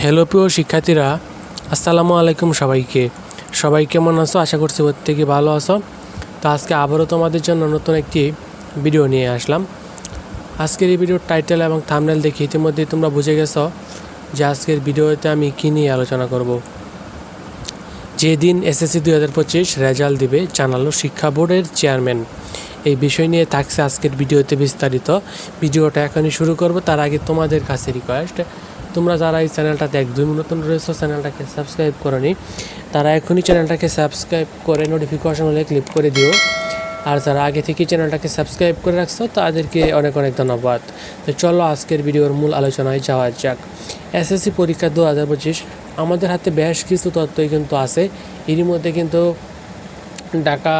Hello প্রিয় শিক্ষার্থীরা, আসসালামু আলাইকুম সবাইকে। সবাই কেমন আছো? আশা করছি প্রত্যেকে ভালো আছো। তো আজকে আবারও তোমাদের জন্য নতুন একটি ভিডিও নিয়ে আসলাম। আজকের এই ভিডিওর টাইটেল এবং থাম্বনেল দেখে ইতিমধ্যেই তোমরা বুঝে গেছো যে আজকের ভিডিওতে আমি কী নিয়ে আলোচনা করব। যেদিন এসএসসি 2025 রেজাল্ট দিবে জানালো শিক্ষা বোর্ডের চেয়ারম্যান, এই বিষয় নিয়ে থাকছে আজকের ভিডিওতে বিস্তারিত। ভিডিওটা এখনই শুরু করব। তার আগে তোমাদের কাছে রিকোয়েস্ট, তোমরা যারা এই চ্যানেলটাতে একদম নতুন রয়েছো, চ্যানেলটাকে সাবস্ক্রাইব করোনি, তারা এখনই চ্যানেলটাকে সাবস্ক্রাইব করে নোটিফিকেশন হলে ক্লিক করে দিও। আর যারা আগে থেকে চ্যানেলটাকে সাবস্ক্রাইব করে রাখছো তাদেরকে অনেক অনেক ধন্যবাদ। তো চলো আজকের ভিডিওর মূল আলোচনায় যাওয়া যাক। এসএসসি পরীক্ষা 2025 আমাদের হাতে বেশ কিছু তথ্যই কিন্তু আছে। এরই মধ্যে কিন্তু ঢাকা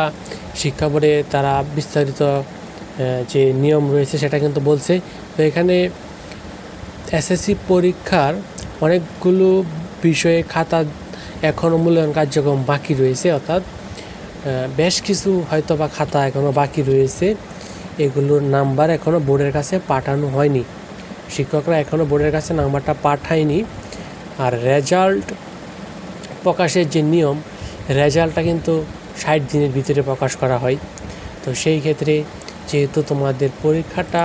শিক্ষা বোর্ডে তারা বিস্তারিত যে নিয়ম রয়েছে সেটা কিন্তু বলছে। তো এখানে এসএসসি পরীক্ষার অনেকগুলো বিষয়ে খাতা এখনও মূল্যায়ন কার্যক্রম বাকি রয়েছে, অর্থাৎ বেশ কিছু হয়তো বা খাতা এখনও বাকি রয়েছে। এগুলোর নাম্বার এখনও বোর্ডের কাছে পাঠানো হয়নি, শিক্ষকরা এখনও বোর্ডের কাছে নাম্বারটা পাঠায়নি। আর রেজাল্ট প্রকাশের যে নিয়ম, রেজাল্টটা কিন্তু 60 দিনের ভিতরে প্রকাশ করা হয়। তো সেই ক্ষেত্রে যেহেতু তোমাদের পরীক্ষাটা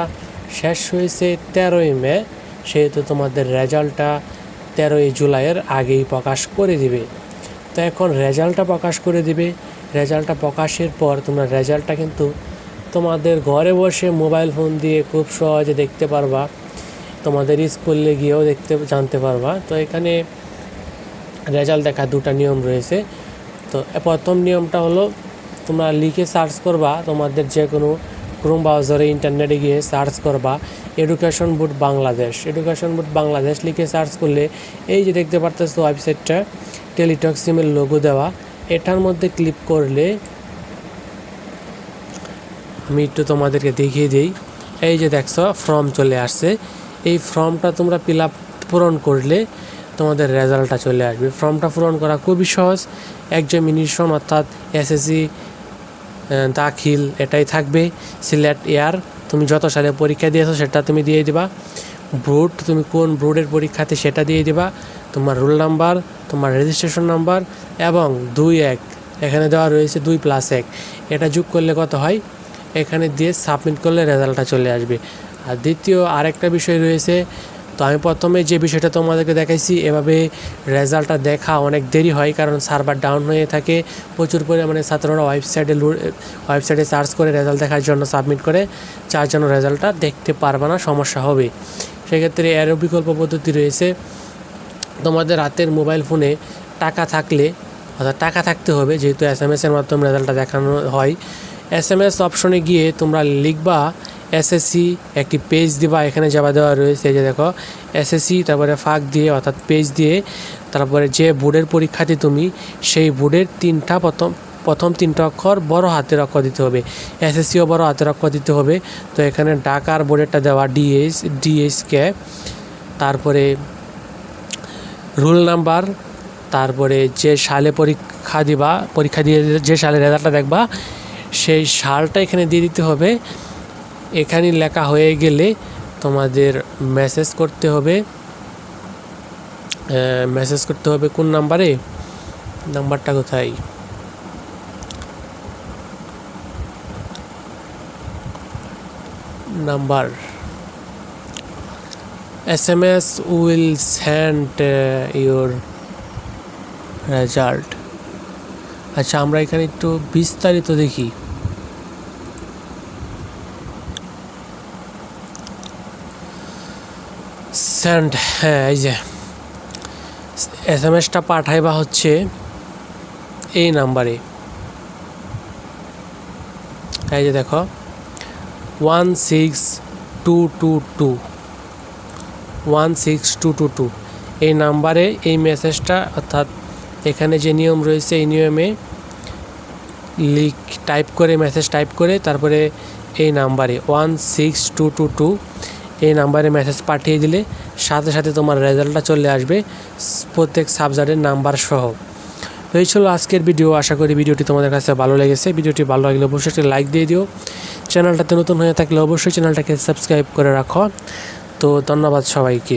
শেষ হয়েছে 13ই মে, সেহেতু তোমাদের রেজাল্টটা 13ই জুলাইয়ের আগেই প্রকাশ করে দিবে। তো এখন রেজাল্টটা প্রকাশ করে দিবে। রেজাল্টটা প্রকাশের পর তোমরা রেজাল্টটা কিন্তু তোমাদের ঘরে বসে মোবাইল ফোন দিয়ে খুব সহজে দেখতে পারবা, তোমাদের স্কুলে গিয়েও জানতে পারবা। তো এখানে রেজাল্ট দেখা দুটো নিয়ম রয়েছে। তো প্রথম নিয়মটা হলো, তোমরা লিখে সার্চ করবা, তোমাদের যে কোনো ক্রোম ব্রাউজারে ইন্টারনেটে গিয়ে সার্চ করবা education board Bangladesh. Education board Bangladesh লিখে সার্চ করলে এই যে দেখতে পারতেছো ওয়েবসাইটটা, টেলিটক সিমের লোগো দেওয়া, এটার মধ্যে ক্লিক করলে আমি একটু তোমাদেরকে দেখিয়ে দিই। এই যে দেখছো ফর্ম চলে আসছে, এই ফর্মটা তোমরা পূরণ করলে তোমাদের রেজাল্টটা চলে আসবে। ফর্মটা পূরণ করা খুবই সহজ। এক্সামিনেশন অর্থাৎ এসএসসি দাখিল এটাই থাকবে। সিলেক্ট ইয়ার, তুমি যত সালে পরীক্ষা দিয়েছো সেটা তুমি দিয়ে দিবা। বোর্ড, তুমি কোন বোর্ডের পরীক্ষাতে সেটা দিয়ে দিবা। তোমার রোল নাম্বার, তোমার রেজিস্ট্রেশন নাম্বার এবং 2-1 এখানে দেওয়া রয়েছে, 2+1 এটা যোগ করলে কত হয়, এখানে দিয়ে সাবমিট করলে রেজাল্টটা চলে আসবে। আর দ্বিতীয় আরেকটা বিষয় রয়েছে, তো আমি প্রথমে যে বিষয়টা তোমাদেরকে দেখাইছি, এভাবে রেজাল্টটা দেখা অনেক দেরি হয়, কারণ সার্ভার ডাউন হয়ে থাকে। প্রচুর পরিমাণে ছাত্ররা ওয়েবসাইটে সার্চ করে রেজাল্ট দেখার জন্য সাবমিট করে, যার জন্য রেজাল্টটা দেখতে পারবে না, সমস্যা হবে। সেক্ষেত্রে এরও বিকল্প পদ্ধতি রয়েছে। তোমাদের হাতের মোবাইল ফোনে টাকা থাকলে, অর্থাৎ টাকা থাকতে হবে, যেহেতু SMS-এর মাধ্যমে রেজাল্টটা দেখানো হয়। SMS অপশনে গিয়ে তোমরা লিখবা এসএসসি, একটি পেজ দিবা, এখানে যাবা দেওয়া রয়েছে, এই যে দেখো এসএসসি, তারপরে ফাঁক দিয়ে অর্থাৎ পেজ দিয়ে, তারপরে যে বোর্ডের পরীক্ষাতে তুমি, সেই বোর্ডের প্রথম তিনটা অক্ষর বড় হাতের অক্ষর দিতে হবে, এসএসসিও বড় হাতের অক্ষর দিতে হবে। তো এখানে ঢাকার বোর্ডেরটা দেওয়া ডিএসকে, তারপরে রোল নাম্বার, তারপরে যে সালে পরীক্ষা দিয়ে যে সালে রেজাল্টটা দেখবা সেই সালটা এখানে দিয়ে দিতে হবে। এখানে লেখা হয়ে গেলে তোমাদের মেসেজ করতে হবে কোন নাম্বারে, নাম্বারটা কোথায়, number SMS will send your result। আচ্ছা, আমরা এখানে একটু বিস্তারিত দেখি। সেন্ড, হ্যাঁ, এই যে SMS-টা পাঠাইবা হচ্ছে এই নাম্বারে, এই যে দেখো 16222 এই নাম্বারে এই মেসেজটা, অর্থাৎ এখানে যে নিয়ম রয়েছে এই নিয়মে মেসেজ টাইপ করে তারপরে এই নাম্বারে 16222 এই নাম্বারে মেসেজ পাঠিয়ে দিলে সাথে সাথে তোমার রেজাল্টটা চলে আসবে, প্রত্যেক সাবজেক্টের নাম্বার সহ। তো এই ছিল আজকের ভিডিও। আশা করি ভিডিওটি তোমাদের কাছে ভালো লেগেছে। ভিডিওটি ভালো লাগলে অবশ্যই একটা লাইক দিয়ে দিও। চ্যানেলটাতে নতুন হয়ে থাকলে অবশ্যই চ্যানেলটাকে সাবস্ক্রাইব করে রাখো। তো ধন্যবাদ সবাইকে।